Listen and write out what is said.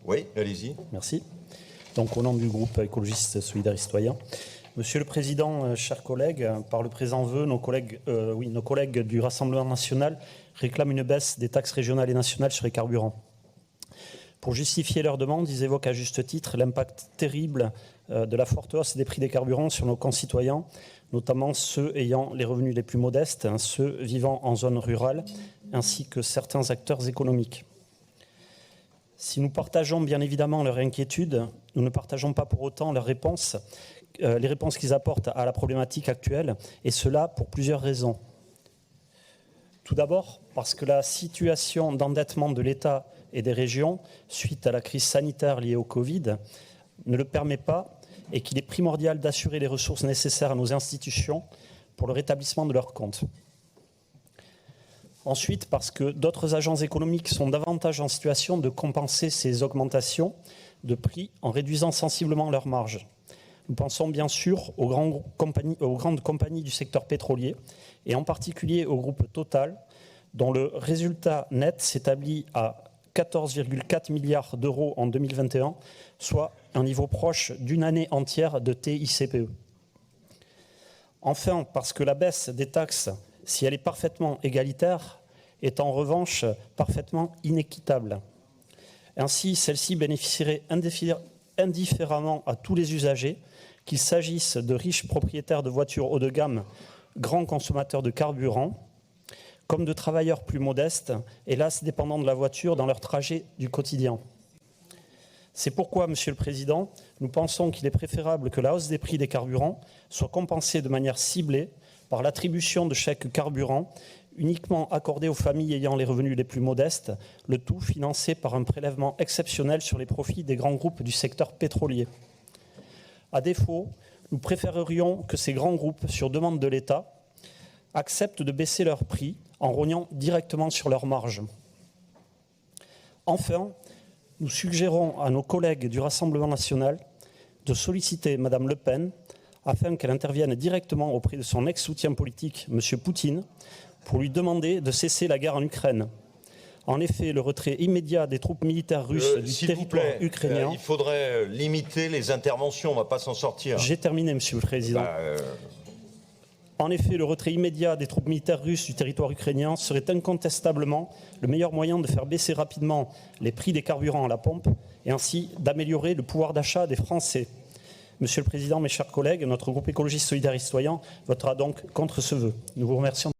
Oui, allez-y. Merci. Donc, au nom du groupe écologiste solidaire et citoyen. Monsieur le Président, chers collègues, par le présent vœu, nos collègues du Rassemblement national réclament une baisse des taxes régionales et nationales sur les carburants. Pour justifier leur demande, ils évoquent à juste titre l'impact terrible de la forte hausse des prix des carburants sur nos concitoyens, notamment ceux ayant les revenus les plus modestes, ceux vivant en zone rurale, ainsi que certains acteurs économiques. Si nous partageons bien évidemment leur inquiétude, nous ne partageons pas pour autant leurs réponses, les réponses qu'ils apportent à la problématique actuelle, et cela pour plusieurs raisons. Tout d'abord, parce que la situation d'endettement de l'État et des régions, suite à la crise sanitaire liée au Covid, ne le permet pas et qu'il est primordial d'assurer les ressources nécessaires à nos institutions pour le rétablissement de leurs comptes. Ensuite, parce que d'autres agents économiques sont davantage en situation de compenser ces augmentations de prix en réduisant sensiblement leurs marges. Nous pensons bien sûr aux grandes compagnies du secteur pétrolier et en particulier au groupe Total, dont le résultat net s'établit à 14,4 milliards d'euros en 2021, soit un niveau proche d'une année entière de TICPE. Enfin, parce que la baisse des taxes, si elle est parfaitement égalitaire, est en revanche parfaitement inéquitable. Ainsi, celle-ci bénéficierait indifféremment à tous les usagers, qu'il s'agisse de riches propriétaires de voitures haut de gamme, grands consommateurs de carburant, comme de travailleurs plus modestes, hélas dépendants de la voiture dans leur trajet du quotidien. C'est pourquoi, Monsieur le Président, nous pensons qu'il est préférable que la hausse des prix des carburants soit compensée de manière ciblée par l'attribution de chèques carburant uniquement accordés aux familles ayant les revenus les plus modestes, le tout financé par un prélèvement exceptionnel sur les profits des grands groupes du secteur pétrolier. À défaut, nous préférerions que ces grands groupes, sur demande de l'État, acceptent de baisser leurs prix en rognant directement sur leurs marges. Enfin, nous suggérons à nos collègues du Rassemblement national de solliciter Mme Le Pen afin qu'elle intervienne directement auprès de son ex-soutien politique, M. Poutine, pour lui demander de cesser la guerre en Ukraine. En effet, le retrait immédiat des troupes militaires russes du territoire ukrainien... il faudrait limiter les interventions, on ne va pas s'en sortir. J'ai terminé, Monsieur le Président. En effet, le retrait immédiat des troupes militaires russes du territoire ukrainien serait incontestablement le meilleur moyen de faire baisser rapidement les prix des carburants à la pompe et ainsi d'améliorer le pouvoir d'achat des Français. Monsieur le Président, mes chers collègues, notre groupe écologiste solidaire et citoyen votera donc contre ce vœu. Nous vous remercions.